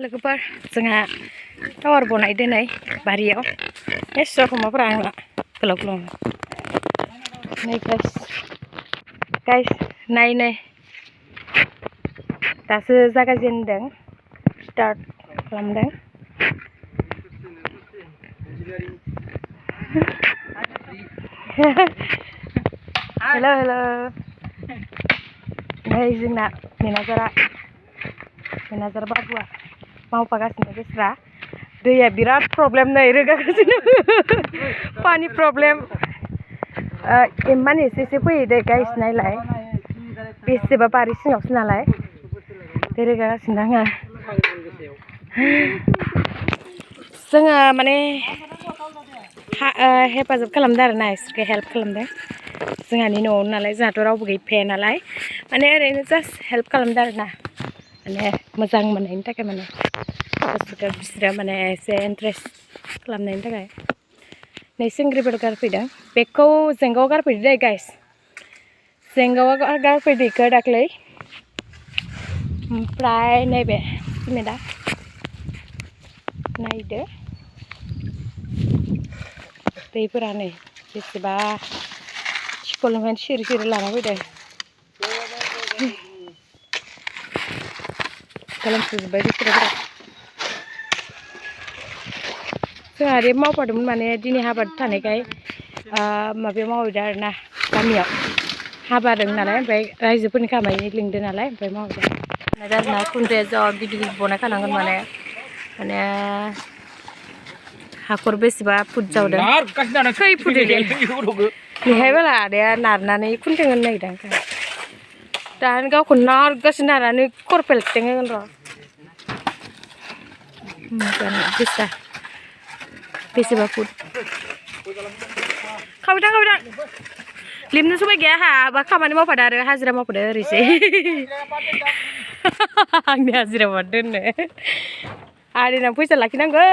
लोगोफोर जोंहा टावार बनाय दोनै बारियाव एस' अमाफोरा आंना गोलाव गोलाव नै गाइस नाय दासो जागायजेनदों स्टार्ट खालामदों हेल' नै जोंना मेनाजार बाबुआ मावफागासिनो बेस्रा दैया बिराद प्रब्लेम नै रोगागासिनो पानि प्रब्लेम इमान एसे फैयो दे गाइस नायलाय बेसेबा बारि सिङावसो नालाय दै रोगागासिनो आङो जोङो माने हेफाजाब खालामदों आरोना इसोरखौ हेल्प खालामदों जोंहानि न'आवनो नालाय जोंहाथ' रावबो गैफाया नालाय माने ओरैनो जास्ट हेल्प खालामदों आरोना माने मोजां मोननायनि थाखाय माने गोसोखौ बिसोरो माने एसे इन्ट्रेस्ट खालामनायनि थाखाय नै सिंग्रिफोर गारफैदों बेगखौ जेंगाव गारफैदो दे गाइस जेंगावा गारफैदो इखौ दाख्लै ओमफ्राय नैबे सिमेन्टआ नायदो दैफोरा नै बेसेबा स्कुलनिफ्रायनो सिरि लाना फैदों खालामजोब्बाय बिसोरो जोंहा आरो मावफादोंमोन माने दिनै हाबा थानायखाय माबायाव मावहैदों आरोना गामियाव हाबा दं नालाय ओमफ्राय रायजोफोरनि खामानि लिंदों नालाय ओमफ्राय मावहैदों आरोना खुन्थाया जा गिदिर बनाय खानांगोन माने हाखर बेसेबा फुट जावदों खै फुट बेहाय बाला आदाया नारनानै खुन्थें होनो नागिरदों दानो गावखौ नारगासिनो नारनानै खरपेलथें होगोन र' बेसेबा फुट खावैदां लिमनो समाय गैया आंहा खामानि मावफादों आरो हाजिरा मावफादों ओरैसै आंनि हाजिरा मावफादों दोननो आदैनाव फैसा लाखिनांगौ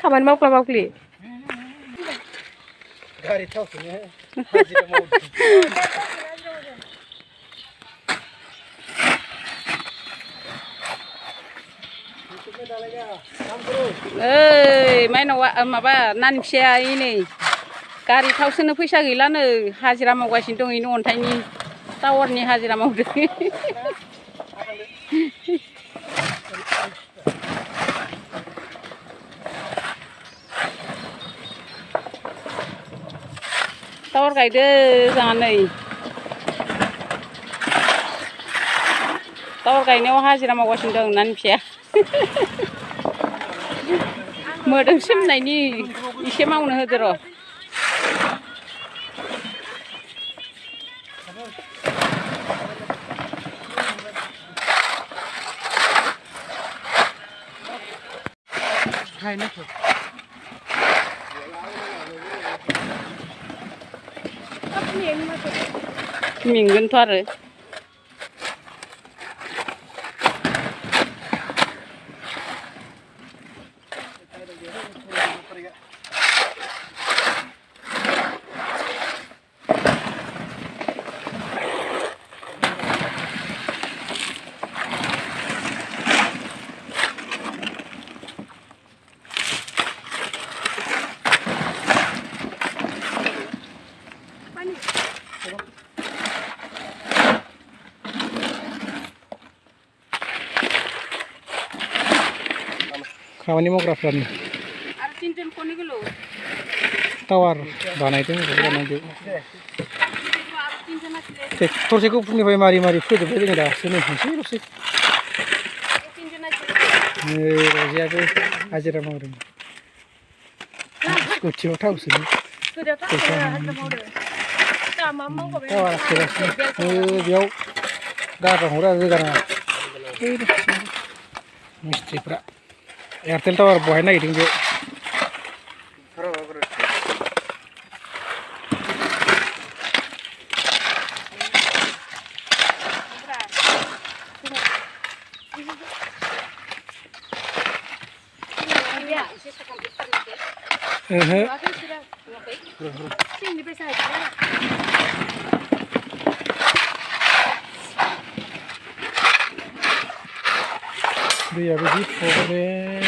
खामानि मावख्लि गारि थावखौनो हाजिरा मावदों ओइ माइनावा माबा नानि फिसाया नै गारि थाव सोनो फैसा गैलानो हाजिरा मावगासिनो दं इनो अन्थाइनि टावारनि हाजिरा मावदों टावार गायदो जोंहा नै टावार गायनायाव हाजिरा मावगासिनो दं नानि फिसाया मोदोम सोमनायनि एसे मावनो होदो र' मेंगोनथ' आरो खामानि मावग्राफ्रानो टावार बानायदों ट्रेक्टरसेखौ फुंनिफ्राय मारि फोजोबबाय जोङो दासो नै मोनसेल'सै नै रजेयाबो हाजिरा मावदों स्कुटियाव थाव सोनो टावारा सोगासिनो बेयाव गारना हरा रोगानाङा मिस्ट्रिफ्रा एयारटेल टावार बहाय नागिरदों बेयाव दैयाबो जि प्रब्लेम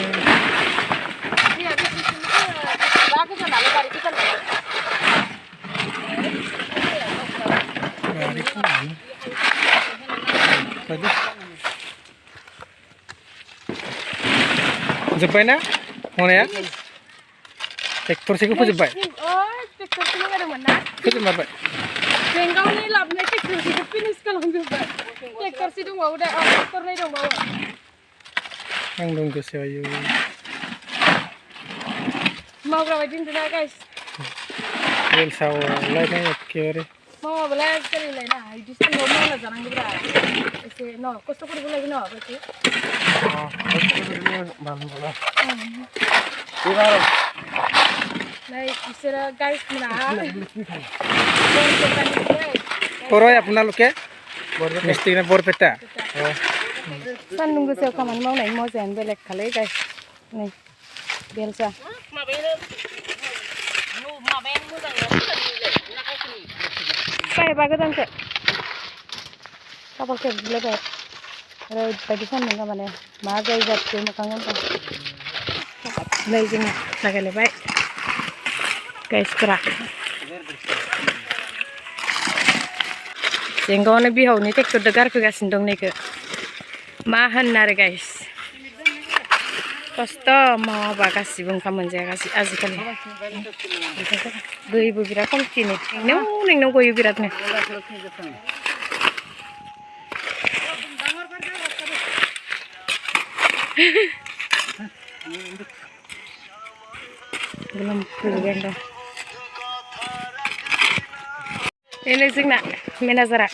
जोब्बायना हनाया ट्रेक्टरसेखौ फोजोब्बाय फोजोबमारबाय बेंगावनि लाबोनाय ट्रेक्टरसेखौ फिनिश खालामजोब्बाय ट्रेक्टरसे दंबावो दा ट्रेक्टरनै दंबावो आं दं गोसोआव आयौ मावग्रा बायदि नुदोंना गाइस बेलसावलायनाय एखेबारे मावाबालाय सोलिलायना बिदि सान्दुंआव मावना जानांगौब्रा एसे न खस्थ' खालामलायगोन न बायदि नै बिसोरो गाइस मोना Koroy আপোনালোকে মিস্ত্রি না বরপেটা सान्दुं गोसायाव खामानि मावनायनि मजायानो बेलेग खालै गाइस नै बेलसा बायबा गोदानसो खाफाल खेबजोबलायबाय ओरैबायदि सान्दुं माने मा जायो जाखो मोखां होनबा नै जोङो लागायलायबाय गाइसफोरा जेंगावनो बिहावनि ट्रेक्टरजों गारफैगासिनो दं नैखो मा होननो आरो गाइस खस्थ' मावाबा गासिबो ओंखाम मोनजाया आजिखालि दैबो बिराद खमथिनो नोंनाव गयो बिरादनो belum berganda. Ini singna menazara.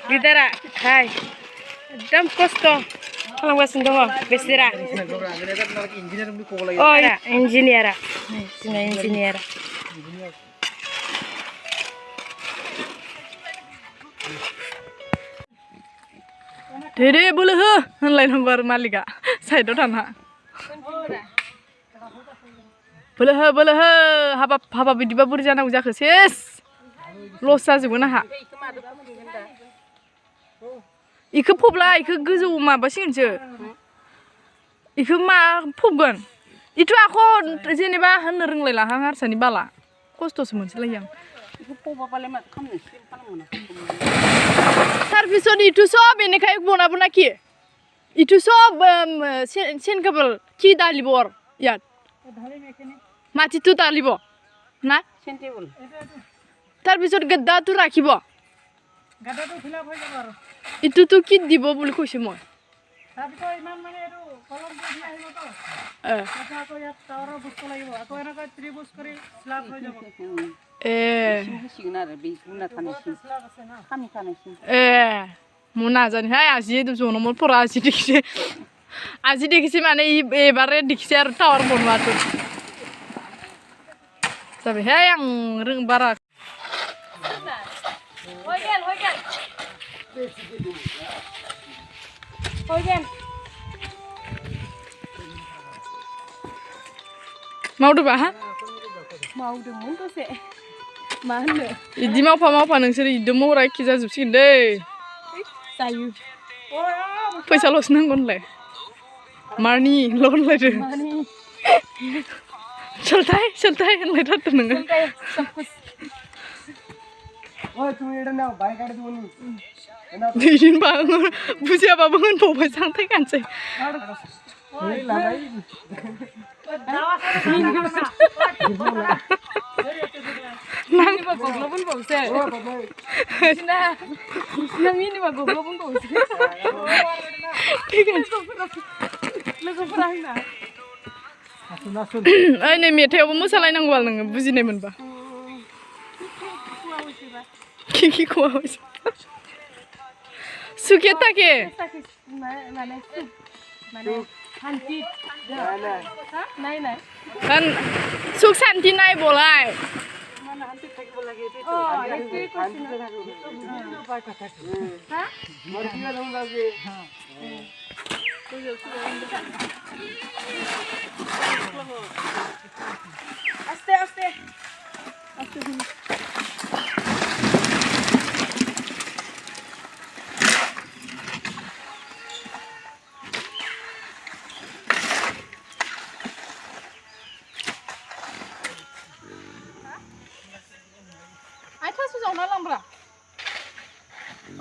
Bidara, hai. Dam kosto. Kalau nggak sendiri, besira. Oh ya, engineer. Sini engineer. Dede boleh he, lain nomor malika. Saya itu tanah. Boleh he, haba bidiba burjana uja keses. Losa juga ha. Iku pobla, iku gezu ma basinje. Iku ma pobgan. Itu aku jenepa henering lela hangar sani bala. Kosto semuanya yang. Iku poba palemat kamu Tarbisan itu sob ini kayak bona ki. Itu sob sen kabel ki dalibor ya. Mati tu dalibor. Na? Sentibul. Tarbisan gadda tu rakibo. Gadda tu fill up hoye jabo. Itu tu ki dibo boli koise moi. Tapi to iman mane etu kolom bodi ahibo to. Acha ko ya tawra busko lagibo. Ako ena ka tribus kori slab hoye jabo. Muna jani hai aji itu jono mul pura aji dikisi mana bare dikisi aru tawar bon watu. Tapi hai yang ring barak. Hoigen. Mau tuh bah? Mau dong tuh sih. Mana? Idi mau apa nungsir idi mau rai kita jupsin deh. Sayu. Pesa los nanggon le. Marni lon le deh. Marni. Celtai le dah tuh nengah. Oh tuh ada na, baik ada tuh nih. Dijin bangun, busi apa bangun bawa santai kan sih. Nang ini bagus pun bagus ya. Nang ini bagus pun bagus. Lagu perang na. Ini meteor mau salai nang wal nang busi nih menba. Kiki kuas. Suketa ke? Mana? Hanti. Nai. Kan suk santi nai bolai. Mana hanti tak boleh gitu. Oh, hanti Hah? Martiya dong lagi. Aste.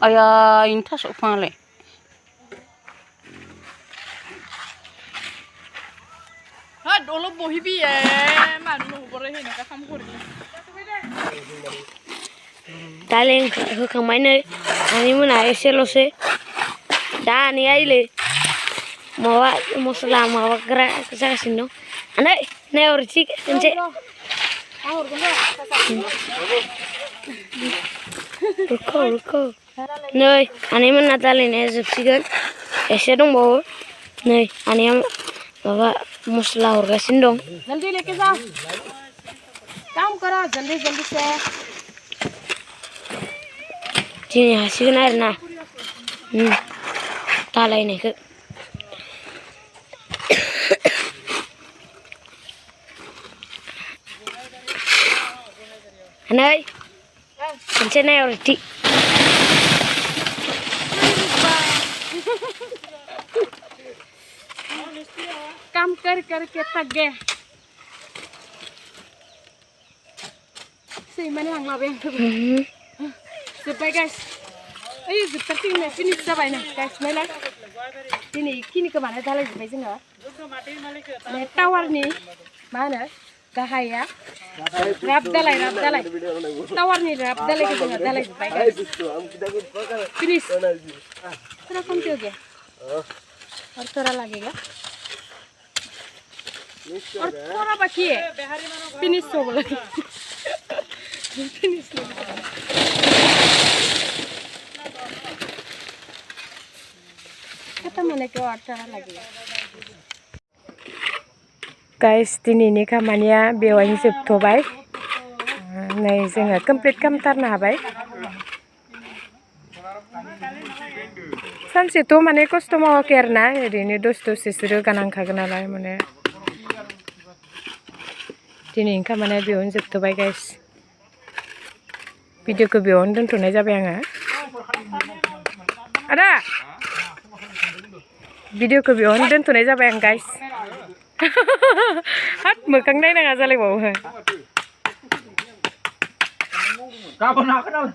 Aya ini tas apa le? Ha dulu bohi bi manu boleh ini kan kamu kurang. Taleng hokamai नै ani मोना एसेल'सै दा आनै आइले माबा मस्ला माबाग्रा जागासिनो दं आनै नायहरसै खनसे रुको नै आनै मोना दालायनाया जोबसिगोन एसे दंबावो नै आनैया माबा मस्ला हरगासिनो दं जल्दी लेके जाओ काम करो जल्दी जल्दी से दिनै हासिगोन आरोना दालायनायखौ आनै खनसे नायहरसै काम कर करके थक गए सही मैंने हंगला भी जोब्बाय गाइस ओइ जोबथारसिगोन फिनिश जाबाय ना गाइस नायलाय दिनै खिनिखौ माने दालायजोब्बाय जोङो माने टावारनि मा होनो गाहाया राब दालाय टावारनि राब दालायखौ जोङो दालायजोब्बाय गाइस फिनिश थोड़ा कम हो गया और थोड़ा लगेगा और थोड़ा बाकी है फिनिश हो गया फिनिश खत्म होने के और थोड़ा लगेगा गाइस दिनैनि खामानिया बेवहायनो जोबथ'बाय नै जोङो कमप्लिट खालामथारनो हाबाय सानसेथ' माने खस्थ' मावाखै आरोना ओरैनो दसेसो रोगानांखागोन नालाय माने दिनैनि खामानिया बेयावनो जोबथ'बाय गाइस भिडिअखौ बेयावनो दोनथ'नाय जाबाय आङो आदा भिडिअखौ बेयावनो दोनथ'नाय जाबाय आं गाइस हाब मोखां नायनाङा जालायबावो गाबोन हागोन आं